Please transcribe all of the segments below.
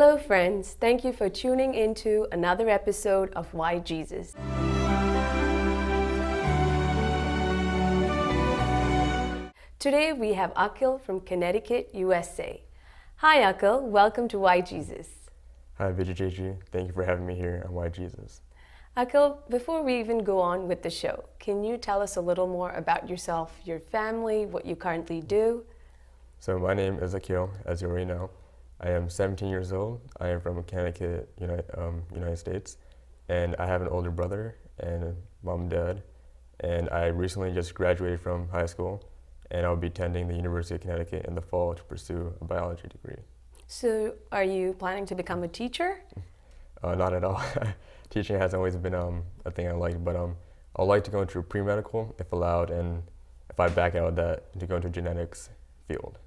Hello friends, thank you for tuning into another episode of Why Jesus. Today we have Akhil from Connecticut, USA. Hi Akhil, welcome to Why Jesus. Hi Viji, thank you for having me here on Why Jesus. Akhil, before we even go on with the show, can you tell us a little more about yourself, your family, what you currently do? So my name is Akhil, as you already know. I am 17 years old. I am from Connecticut, United States, and I have an older brother and a mom and dad. And I recently just graduated from high school, and I'll be attending the University of Connecticut in the fall to pursue a biology degree. So are you planning to become a teacher? Not at all. Teaching has always been a thing I like, but I'd like to go into pre-medical if allowed, and if I back out of that, to go into genetics field.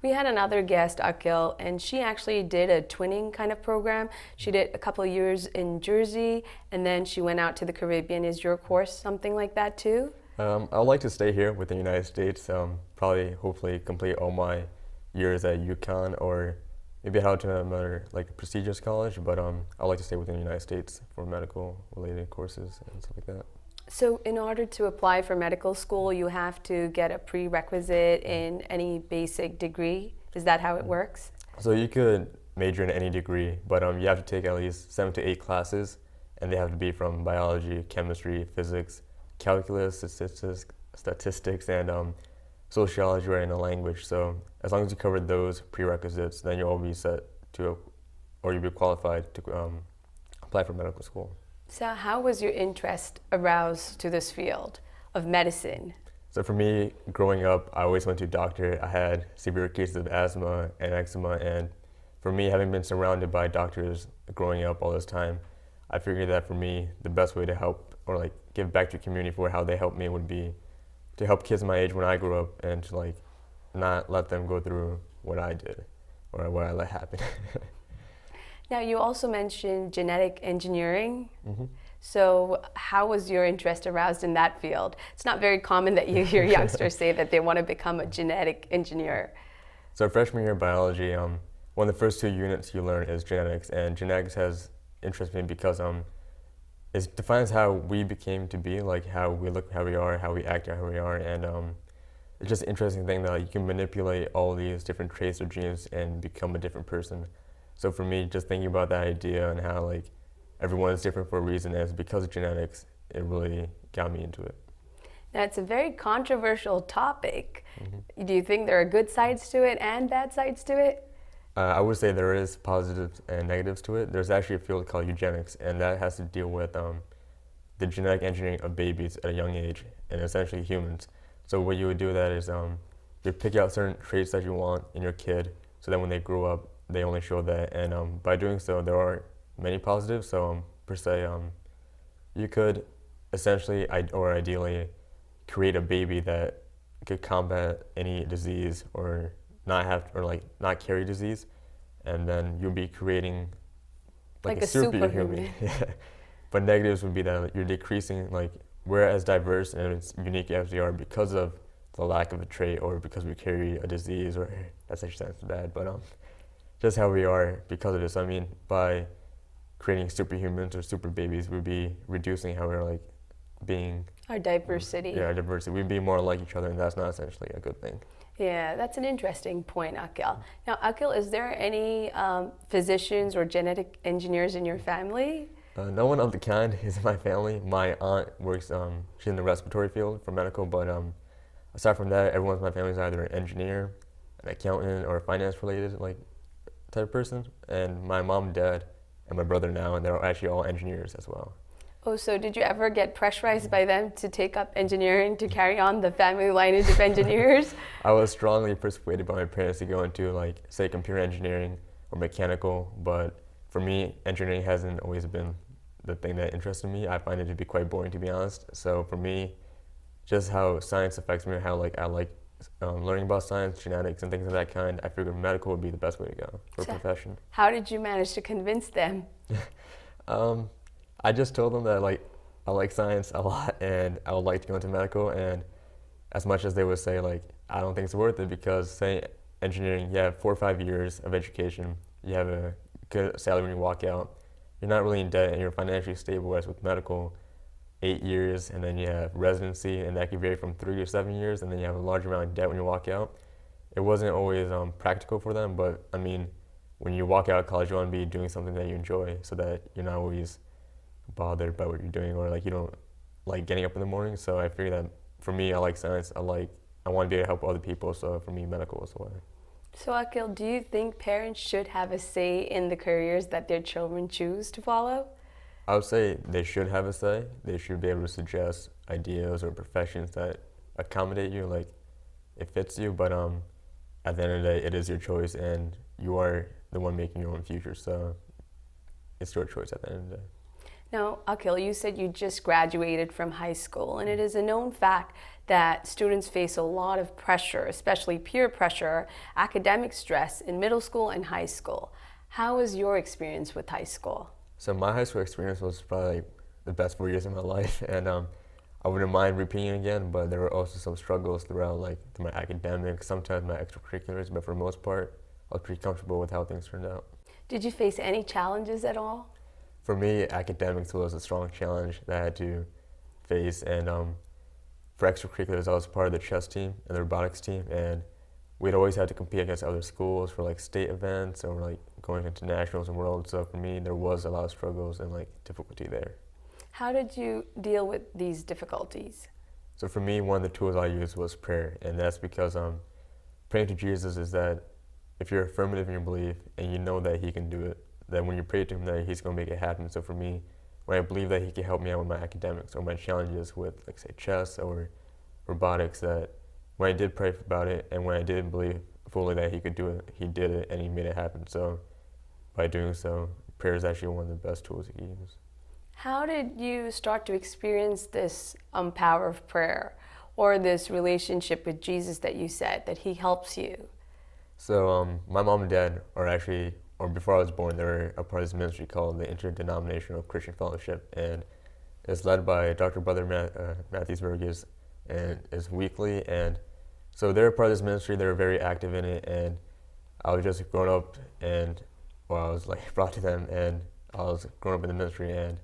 We had another guest, Akhil, and she actually did a twinning kind of program. She did a couple of years in Jersey, and then she went out to the Caribbean. Is your course something like that too? I'd like to stay here within the United States, hopefully complete all my years at UConn, or maybe head out to another prestigious college, but I'd like to stay within the United States for medical related courses and stuff like that. So in order to apply for medical school, you have to get a prerequisite in any basic degree. Is that how it works? So you could major in any degree, but you have to take at least 7 to 8 classes, and they have to be from biology, chemistry, physics, calculus, statistics, and sociology, or in a language. So as long as you cover those prerequisites, then you'll all be set to, or you'll be qualified to apply for medical school. So how was your interest aroused to this field of medicine? So for me, growing up, I always went to a doctor. I had severe cases of asthma and eczema, and for me, having been surrounded by doctors growing up all this time, I figured that for me, the best way to help or give back to the community for how they helped me would be to help kids my age when I grew up, and to not let them go through what I did or what I let happen. Now, you also mentioned genetic engineering. Mm-hmm. So how was your interest aroused in that field? It's not very common that you hear youngsters say that they want to become a genetic engineer. So freshman year biology, one of the first 2 units you learn is genetics, and genetics has interested me because it defines how we became to be, how we look, how we are, how we act, how we are, and it's just an interesting thing that you can manipulate all these different traits or genes and become a different person. So for me, just thinking about that idea and how everyone is different for a reason, and it's because of genetics, it really got me into it. Now, it's a very controversial topic. Mm-hmm. Do you think there are good sides to it and bad sides to it? I would say there is positives and negatives to it. There's actually a field called eugenics, and that has to deal with the genetic engineering of babies at a young age, and essentially humans. So what you would do with that is you pick out certain traits that you want in your kid, so that when they grow up, they only show that. And by doing so, there are many positives. So per se, you could essentially or ideally create a baby that could combat any disease or not have not carry disease, and then you'll be creating a superhuman. Yeah. But negatives would be that you're decreasing we're as diverse and as unique as we are because of the lack of a trait, or because we carry a disease, or that actually sounds bad, but just how we are because of this. I mean, by creating superhumans or super babies, we'd be reducing how we're being Our diversity. Yeah, our diversity. We'd be more like each other, and that's not essentially a good thing. Yeah, that's an interesting point, Akhil. Now, Akhil, is there any physicians or genetic engineers in your family? No one of the kind is in my family. My aunt works, she's in the respiratory field for medical, but aside from that, everyone in my family is either an engineer, an accountant, or finance related type of person. And my mom and dad and my brother now, and they're actually all engineers as well. Oh, so did you ever get pressurized by them to take up engineering, to carry on the family lineage of engineers? I was strongly persuaded by my parents to go into say computer engineering or mechanical, but for me, engineering hasn't always been the thing that interested me. I find it to be quite boring, to be honest. So for me, just how science affects me, how I like learning about science, genetics, and things of that kind, I figured medical would be the best way to go for a profession. How did you manage to convince them? I just told them that I like science a lot, and I would like to go into medical, and as much as they would say I don't think it's worth it, because say engineering, you have 4 or 5 years of education, you have a good salary when you walk out. You're not really in debt and you're financially stable, whereas with medical, 8 years, and then you have residency, and that can vary from 3 to 7 years, and then you have a large amount of debt when you walk out. It wasn't always practical for them, but I mean, when you walk out of college, you want to be doing something that you enjoy so that you're not always bothered by what you're doing, or like you don't like getting up in the morning. So I figured that for me, I like science. I want to be able to help other people. So for me, medical was the way. So Akhil, do you think parents should have a say in the careers that their children choose to follow? I would say they should have a say. They should be able to suggest ideas or professions that accommodate you, like it fits you. But at the end of the day, it is your choice, and you are the one making your own future. So it's your choice at the end of the day. Now, Akhil, you said you just graduated from high school, and it is a known fact that students face a lot of pressure, especially peer pressure, academic stress in middle school and high school. How was your experience with high school? So my high school experience was probably the best 4 years of my life, and I wouldn't mind repeating it again, but there were also some struggles throughout, like through my academics, sometimes my extracurriculars, but for the most part, I was pretty comfortable with how things turned out. Did you face any challenges at all? For me, academics was a strong challenge that I had to face, and for extracurriculars, I was part of the chess team and the robotics team, and we'd always had to compete against other schools for like state events or like going into nationals and worlds. So for me, there was a lot of struggles and like difficulty there. How did you deal with these difficulties? So for me, one of the tools I used was prayer, and that's because praying to Jesus is that if you're affirmative in your belief and you know that He can do it, that when you pray to Him, that He's going to make it happen. So for me, when I believe that He can help me out with my academics or my challenges with, like, say, chess or robotics, that when I did pray about it and when I did believe fully that He could do it, He did it and He made it happen. So by doing so, prayer is actually one of the best tools you can use. How did you start to experience this power of prayer, or this relationship with Jesus that you said, that He helps you? So my mom and dad are actually, or before I was born, they were a part of this ministry called the Interdenominational Christian Fellowship, and it's led by Dr. Brother Mathews Vergis, and it's weekly. And so they're a part of this ministry. They were very active in it, and I was just growing up, and I was like brought to them, and I was growing up in the ministry, and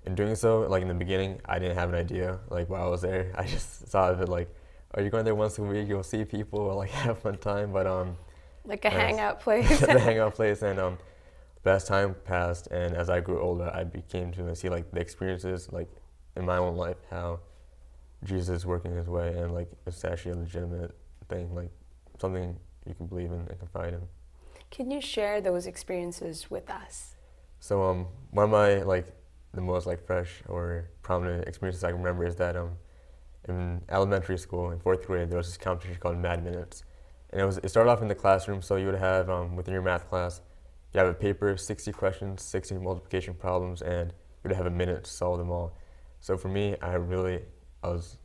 in doing so, like in the beginning, I didn't have an idea like while I was there. I just thought of it like, oh, you're going there once a week, you'll see people, like have fun time. But like a hangout place. The hangout place, and as time passed, and as I grew older, I became to see like the experiences like in my own life, how Jesus is working His way, and like it's actually a legitimate thing, like something you can believe in and confide in. Can you share those experiences with us? So one of my like the most like fresh or prominent experiences I can remember is that in elementary school in 4th grade there was this competition called Mad Minutes, and it started off in the classroom. So you would have within your math class, you have a paper, 60 questions, 60 multiplication problems, and you would have a minute to solve them all. So for me, I was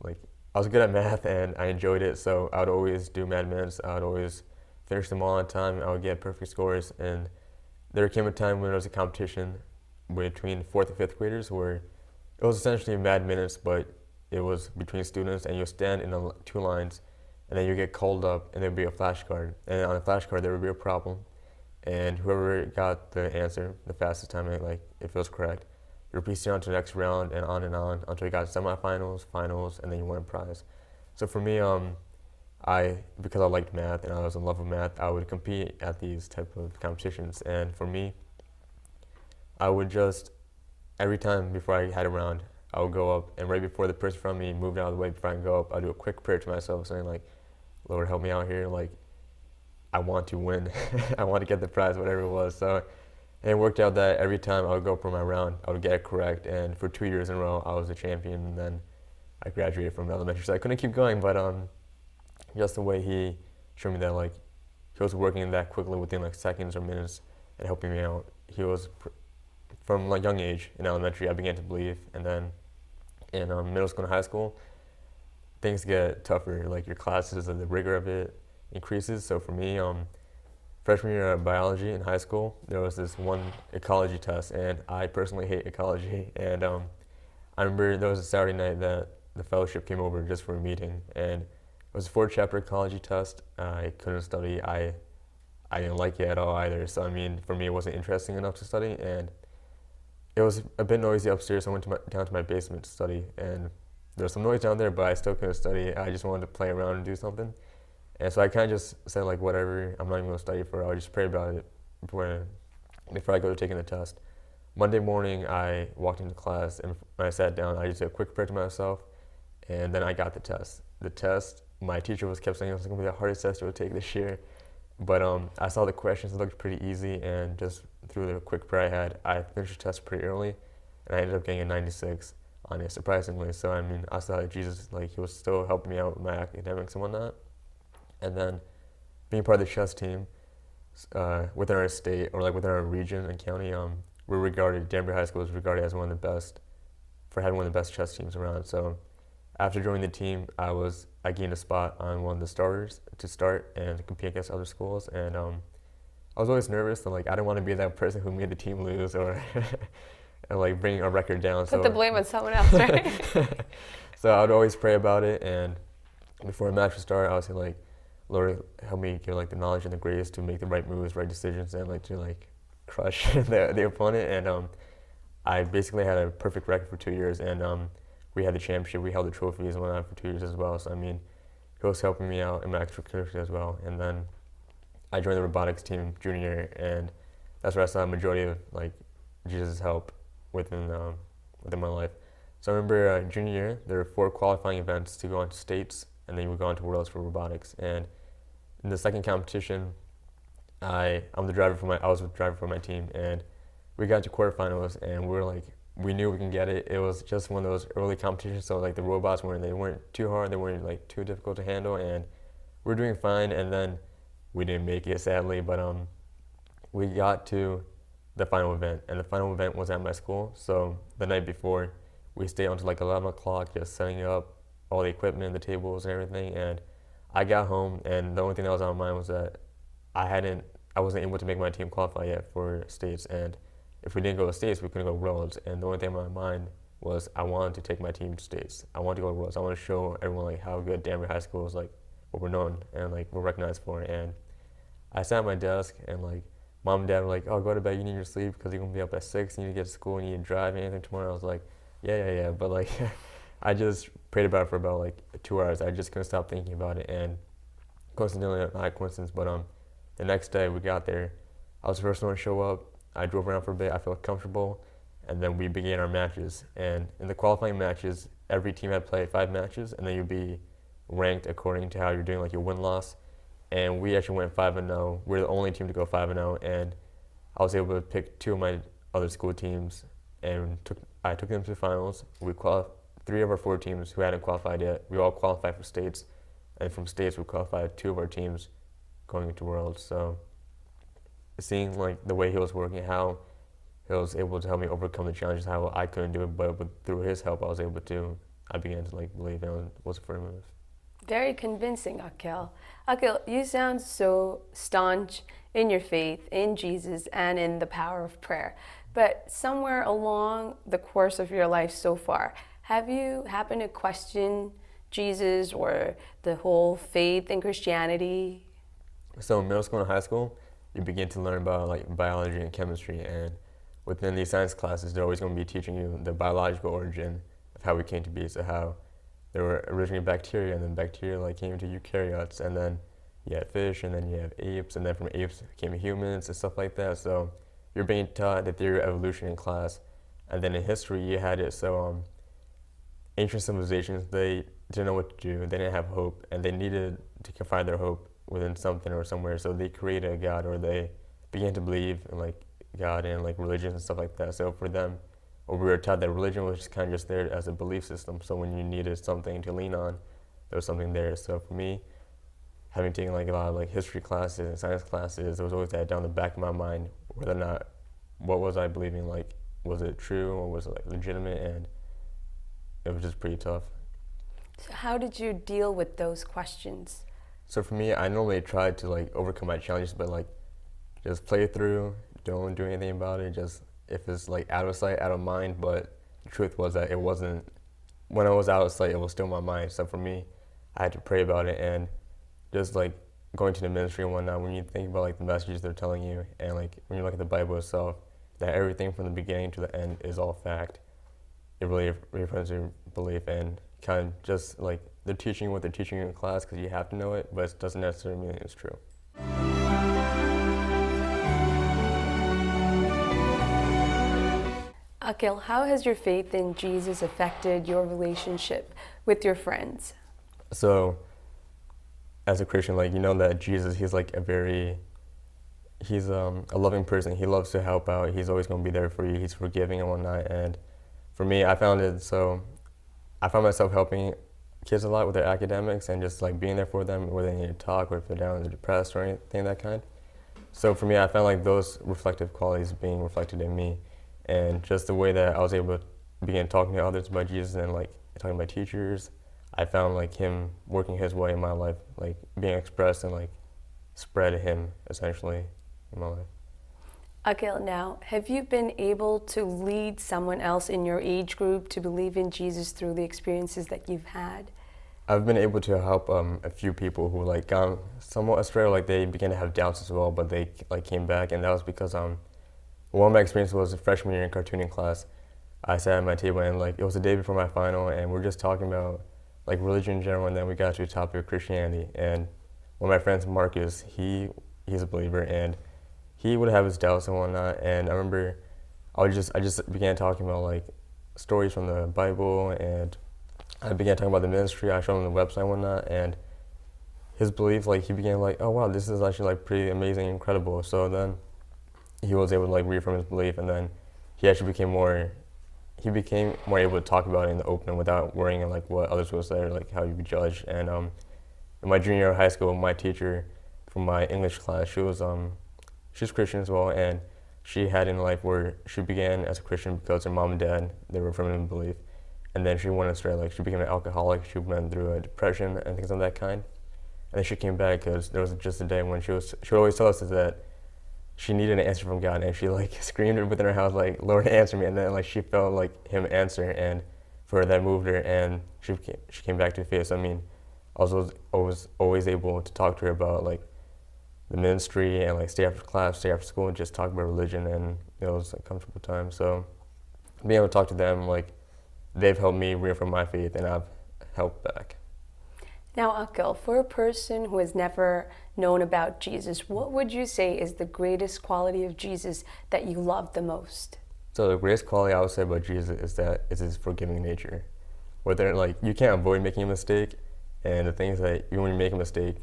good at math and I enjoyed it, so I would always do Mad Minutes. I would always finish them all on time. I would get perfect scores, and there came a time when there was a competition between 4th and 5th graders where it was essentially Mad Minutes, but it was between students, and you'll stand in 2 lines, and then you get called up, and there'd be a flashcard, and on the flashcard there would be a problem, and whoever got the answer the fastest time, like if it was correct, you proceed on to the next round and on until you got semifinals, finals, and then you won a prize. So for me, because I liked math and I was in love with math, I would compete at these type of competitions, and for me, I would just, every time before I had a round, I would go up, and right before the person from me moved out of the way, before I can go up, I'd do a quick prayer to myself saying like, Lord, help me out here, like, I want to win. I want to get the prize, whatever it was. So, and it worked out that every time I would go for my round, I would get it correct, and for 2 years in a row, I was a champion, and then I graduated from elementary, so I couldn't keep going, but just the way He showed me that, like, He was working that quickly within like seconds or minutes and helping me out. He was from like young age in elementary, I began to believe, and then in middle school and high school, things get tougher. Like your classes and the rigor of it increases. So for me, freshman year of biology in high school, there was this one ecology test, and I personally hate ecology. And I remember there was a Saturday night that the fellowship came over just for a meeting, and it was a 4-chapter ecology test. I couldn't study. I I didn't like it at all either. So I mean, for me, it wasn't interesting enough to study, and it was a bit noisy upstairs. So I went down to my basement to study, and there was some noise down there, but I still couldn't study. I just wanted to play around and do something. And so I kind of just said like, whatever, I'm not even going to study for it. I'll just pray about it before I go to taking the test. Monday morning, I walked into class, and when I sat down, I just did a quick prayer to myself, and then I got the test. The test, my teacher kept saying it was going to be the hardest test you would take this year. But I saw the questions, it looked pretty easy, and just through the quick prayer I had, I finished the test pretty early, and I ended up getting a 96 on it, surprisingly. So I mean, I saw that Jesus, like, he was still helping me out with my academics and whatnot. And then being part of the chess team within our state, or like within our region and county, we're regarded, Danbury High School is regarded as one of the best, for having one of the best chess teams around. So after joining the team, I gained a spot on one of the starters to start and compete against other schools. And I was always nervous, and like I didn't want to be that person who made the team lose or and like bring a record down. Put the blame on someone else, right? So I would always pray about it, and before a match would start, I would say like, Lord, help me get like the knowledge and the grace to make the right moves, right decisions, and like to like crush the opponent. And I basically had a perfect record for 2 years, and we had the championship, we held the trophies and whatnot for 2 years as well. So I mean, he was helping me out in my extracurriculars as well. And then I joined the robotics team junior year, and that's where I saw a majority of like Jesus' help within my life. So I remember junior year, there were 4 qualifying events to go on to states, and then you would go on to Worlds for robotics. And in the second competition, I was the driver for my team, and we got to quarterfinals, and we knew we can get it. It was just one of those early competitions, so like the robots weren't too hard, they weren't like too difficult to handle, and we were doing fine. And then we didn't make it, sadly, but we got to the final event, and the final event was at my school. So the night before, we stayed until like 11 o'clock just setting up all the equipment, the tables and everything. And I got home, and the only thing that was on my mind was that I wasn't able to make my team qualify yet for states, and if we didn't go to states, we couldn't go to Worlds. And the only thing on my mind was I wanted to take my team to states. I wanted to go to Worlds. I want to show everyone like how good Danbury High School is, like what we're known and like we're recognized for. And I sat at my desk, and like mom and dad were like, "Oh, go to bed. You need your sleep because you're gonna be up at 6. You need to get to school. You need to drive anything tomorrow." I was like, yeah. But like, I just prayed about it for about like 2 hours. I just couldn't stop thinking about it. And coincidentally, not a coincidence, but the next day we got there. I was the first one to show up. I drove around for a bit. I felt comfortable, and then we began our matches. And in the qualifying matches, every team had played 5 matches, and then you'd be ranked according to how you're doing, like your win-loss. And we actually went 5-0. We're the only team to go 5-0, and I was able to pick 2 of my other school teams, and I took them to the finals. We 3 of our 4 teams who hadn't qualified yet. We all qualified for states, and from states we qualified 2 of our teams going into Worlds. So seeing like the way he was working, how he was able to help me overcome the challenges, how I couldn't do it, but through his help I was able to. I began to like believe, and it was a firm move. Very convincing, Akhil. Akhil, you sound so staunch in your faith, in Jesus, and in the power of prayer. But somewhere along the course of your life so far, have you happened to question Jesus or the whole faith in Christianity? So in middle school and high school, you begin to learn about like biology and chemistry, and within these science classes, they're always going to be teaching you the biological origin of how we came to be. So how there were originally bacteria, and then bacteria like came into eukaryotes, and then you had fish, and then you have apes, and then from apes came humans and stuff like that. So you're being taught the theory of evolution in class, and then in history you had it. So ancient civilizations, they didn't know what to do. They didn't have hope, and they needed to find their hope within something or somewhere. So they created a God, or they began to believe in like God and like religions and stuff like that. So for them, or we were taught that religion was just kind of just there as a belief system. So when you needed something to lean on, there was something there. So for me, having taken like a lot of like history classes and science classes, there was always that down the back of my mind, whether or not, what was I believing, like was it true or was it like legitimate? And it was just pretty tough. So how did you deal with those questions? So for me, I normally try to like overcome my challenges, but like just play through, don't do anything about it. Just if it's like out of sight, out of mind. But the truth was that it wasn't. When I was out of sight, it was still in my mind. So for me, I had to pray about it and just like going to the ministry and whatnot, when you think about like the messages they're telling you, and like when you look at the Bible itself, that everything from the beginning to the end is all fact. It really reaffirms your belief, and kind of just like they're teaching what they're teaching you in class because you have to know it, but it doesn't necessarily mean it's true. Akhil, how has your faith in Jesus affected your relationship with your friends? So, as a Christian, like, you know that Jesus, he's like he's a loving person. He loves to help out. He's always going to be there for you. He's forgiving and whatnot. And for me, I found myself helping kids a lot with their academics and just like being there for them, whether they need to talk or if they're down or depressed or anything of that kind. So for me, I found like those reflective qualities being reflected in me, and just the way that I was able to begin talking to others about Jesus and like talking to my teachers. I found like him working his way in my life, like being expressed and like spread him essentially in my life. Akhil, now, have you been able to lead someone else in your age group to believe in Jesus through the experiences that you've had? I've been able to help a few people who like gone somewhat astray, or, like they began to have doubts as well, but they like came back, and that was because one of my experiences was a freshman year in cartooning class. I sat at my table and like it was the day before my final, and we're just talking about like religion in general, and then we got to the topic of Christianity. And one of my friends, Marcus, he's a believer, and he would have his doubts and whatnot. And I remember I just began talking about like stories from the Bible, and I began talking about the ministry. I showed him the website and whatnot, and his belief, like he began like, oh wow, this is actually like pretty amazing, incredible. So then he was able to like reaffirm his belief, and then he actually became more able to talk about it in the open without worrying like what others will say or like how you be judged. And in my junior year of high school, my teacher from my English class, she's Christian as well, and she had in life where she began as a Christian because her mom and dad, they were from in belief, and then she went astray. Like she became an alcoholic. She went through a depression and things of that kind. And then she came back because there was just a day when she would always tell us that she needed an answer from God, and she like screamed within her house like, Lord, answer me. And then like she felt like him answer, and for her that moved her, and she came back to faith. So, I mean, I was always able to talk to her about like the ministry and like stay after class, stay after school, and just talk about religion, and it was a comfortable time. So being able to talk to them, like they've helped me reaffirm my faith, and I've helped back. Now, Akhil, for a person who has never known about Jesus, what would you say is the greatest quality of Jesus that you love the most? So the greatest quality I would say about Jesus is that it's his forgiving nature. Whether like you can't avoid making a mistake, and the thing is that even when you make a mistake,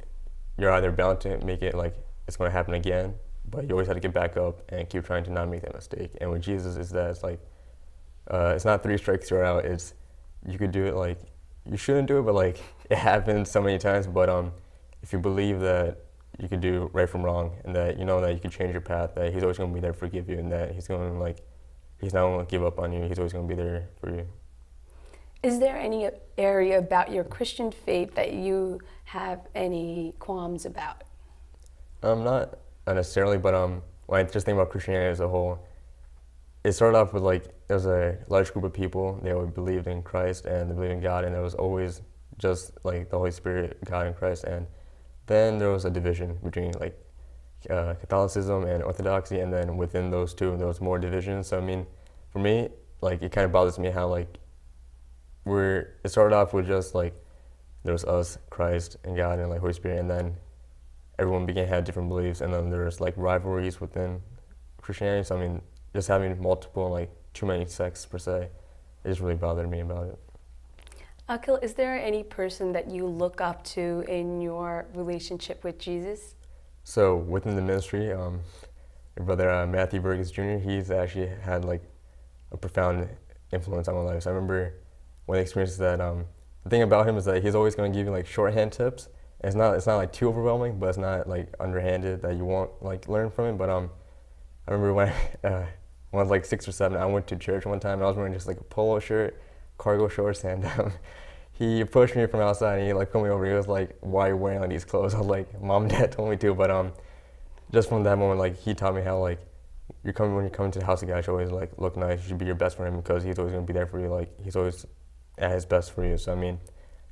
you're either bound to make it like it's going to happen again, but you always have to get back up and keep trying to not make that mistake. And with Jesus is that it's like it's not 3 strikes you're out. It's you could do it like you shouldn't do it, but like it happens so many times. But if you believe that you can do right from wrong, and that you know that you can change your path, that he's always going to be there to forgive you, and that he's not going to give up on you. He's always going to be there for you. Is there any area about your Christian faith that you have any qualms about? Not necessarily, but when I just think about Christianity as a whole, it started off with like there was a large group of people. They all believed in Christ and they believed in God, and there was always just like the Holy Spirit, God, and Christ. And then there was a division between like Catholicism and Orthodoxy, and then within those two there was more divisions. So I mean, for me, like it kind of bothers me how like it started off with just like there was us, Christ, and God, and like Holy Spirit, and then everyone began to have different beliefs, and then there's like rivalries within Christianity. So I mean, just having multiple, like too many sects per se, it just really bothered me about it. Akhil, is there any person that you look up to in your relationship with Jesus? So within the ministry, your brother Mathews Vergis Jr., he's actually had like a profound influence on my life. So I remember one of the experiences that the thing about him is that he's always going to give you like shorthand tips. It's not like too overwhelming, but it's not like underhanded that you won't like learn from it. But I remember when I was like 6 or 7, I went to church one time and I was wearing just like a polo shirt, cargo shorts, and he approached me from outside and he like pulled me over. He was like, "Why are you wearing like these clothes?" I was like, "Mom and Dad told me to." But just from that moment, like he taught me how like when you're coming to the house of God, you should always like look nice. You should be your best friend because he's always gonna be there for you. Like he's always at his best for you. So I mean,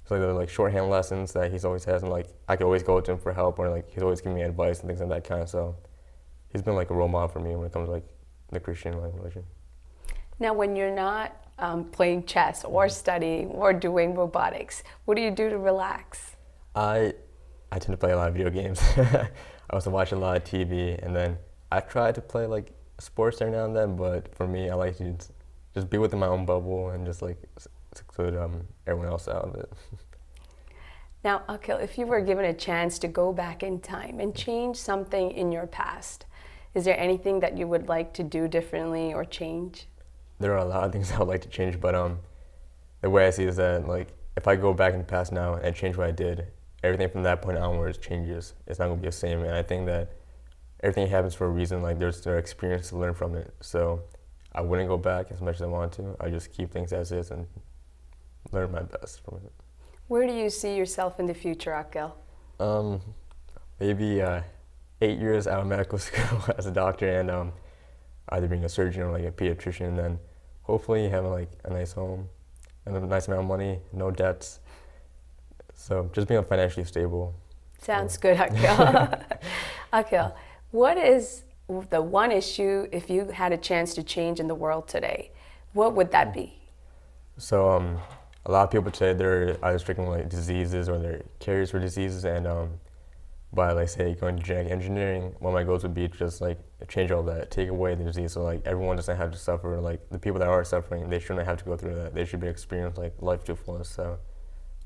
So there are like shorthand lessons that he's always has, and like I could always go to him for help, or like he's always giving me advice and things like that kind of. So he's been like a role model for me when it comes to like the Christian like religion. Now, when you're not playing chess or studying or doing robotics, what do you do to relax? I tend to play a lot of video games. I also watch a lot of TV, and then I try to play like sports every now and then. But for me, I like to just be within my own bubble and just like seclude everyone else out of it. Now, Akhil, if you were given a chance to go back in time and change something in your past, is there anything that you would like to do differently or change? There are a lot of things I would like to change, but the way I see it is that like if I go back in the past now and change what I did, everything from that point onwards changes. It's not gonna be the same, and I think that everything happens for a reason. Like there's experience to learn from it, so I wouldn't go back as much as I want to. I just keep things as is and learn my best from it. Where do you see yourself in the future, Akhil? Maybe 8 years out of medical school as a doctor, and either being a surgeon or like a pediatrician, and then hopefully having like a nice home and a nice amount of money, no debts. So just being financially stable. Sounds good, Akhil. Akhil, what is the one issue, if you had a chance to change in the world today, what would that be? So a lot of people today, they're either stricken with like diseases or they're carriers for diseases, and by like say going to genetic engineering, one of my goals would be just like change all that, take away the disease, so like everyone doesn't have to suffer. Like the people that are suffering, they shouldn't have to go through that. They should be experienced like life to the fullest. So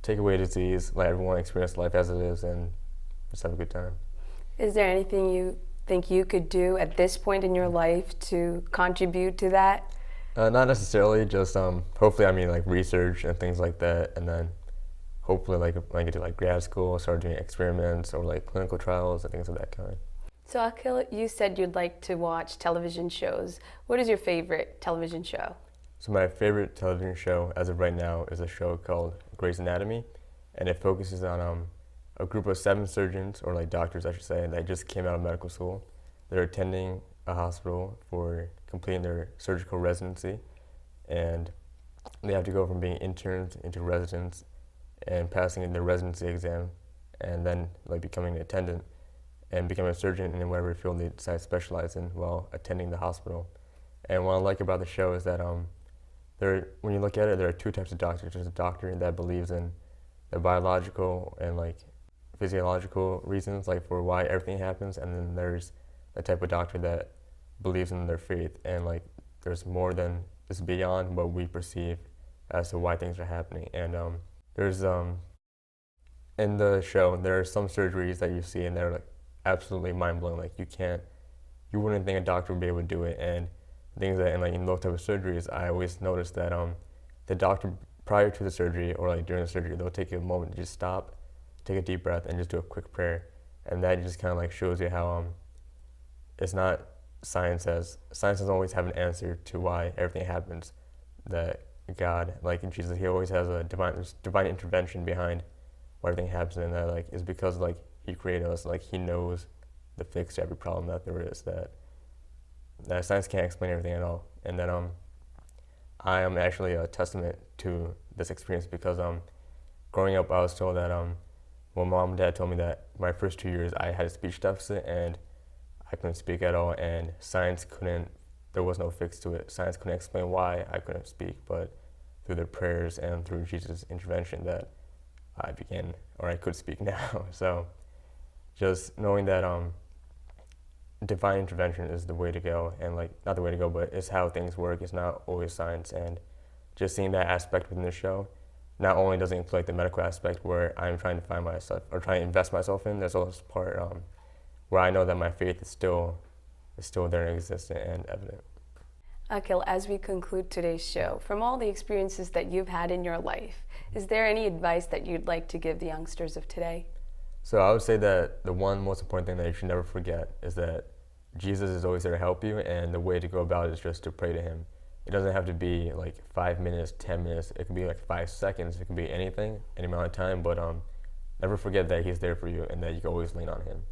take away disease, let everyone experience life as it is, and just have a good time. Is there anything you think you could do at this point in your life to contribute to that? Not necessarily, just hopefully, I mean, like research and things like that, and then hopefully, like when I get to like grad school, start doing experiments or like clinical trials and things of that kind. So Akhil, you said you'd like to watch television shows. What is your favorite television show? So my favorite television show as of right now is a show called Grey's Anatomy, and it focuses on a group of 7 surgeons, or like doctors I should say, that just came out of medical school. They're attending a hospital for completing their surgical residency, and they have to go from being interns into residents and passing their residency exam, and then like becoming an attendant and becoming a surgeon in whatever field they decide to specialize in while attending the hospital. And what I like about the show is that when you look at it, there are 2 types of doctors. There's a doctor that believes in the biological and like physiological reasons, like for why everything happens, and then there's the type of doctor that believes in their faith, and like there's more than is beyond what we perceive as to why things are happening. And there's in the show there are some surgeries that you see and they're like absolutely mind-blowing. Like you wouldn't think a doctor would be able to do it, and things that in those type of surgeries, I always notice that the doctor prior to the surgery or like during the surgery, they'll take a moment to just stop, take a deep breath, and just do a quick prayer, and that just kind of like shows you how it's not science doesn't always have an answer to why everything happens. That God, like in Jesus, he always has a divine intervention behind why everything happens, and that like is because like he created us, like he knows the fix to every problem that there is, that science can't explain everything at all. And then I am actually a testament to this experience, because growing up I was told that well, mom and dad told me that my first 2 years I had a speech deficit and I couldn't speak at all, and there was no fix to it. Science couldn't explain why I couldn't speak, but through their prayers and through Jesus' intervention that I could speak now. So just knowing that divine intervention is the way to go, and like not the way to go, but it's how things work. It's not always science, and just seeing that aspect within the show, not only does it include like the medical aspect where I'm trying to find myself or trying to invest myself in, there's also part where I know that my faith is still there and existent and evident. Akhil, as we conclude today's show, from all the experiences that you've had in your life, is there any advice that you'd like to give the youngsters of today? So I would say that the one most important thing that you should never forget is that Jesus is always there to help you, and the way to go about it is just to pray to him. It doesn't have to be like 5 minutes, 10 minutes. It could be like 5 seconds. It could be anything, any amount of time, but never forget that he's there for you and that you can always lean on him.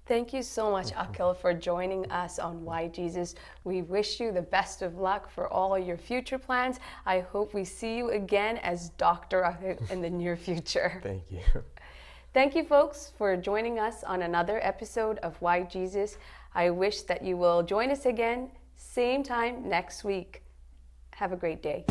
Thank you so much, Akhil, for joining us on Why Jesus. We wish you the best of luck for all your future plans. I hope we see you again as Dr. Akhil in the near future. Thank you. Thank you, folks, for joining us on another episode of Why Jesus. I wish that you will join us again, same time next week. Have a great day.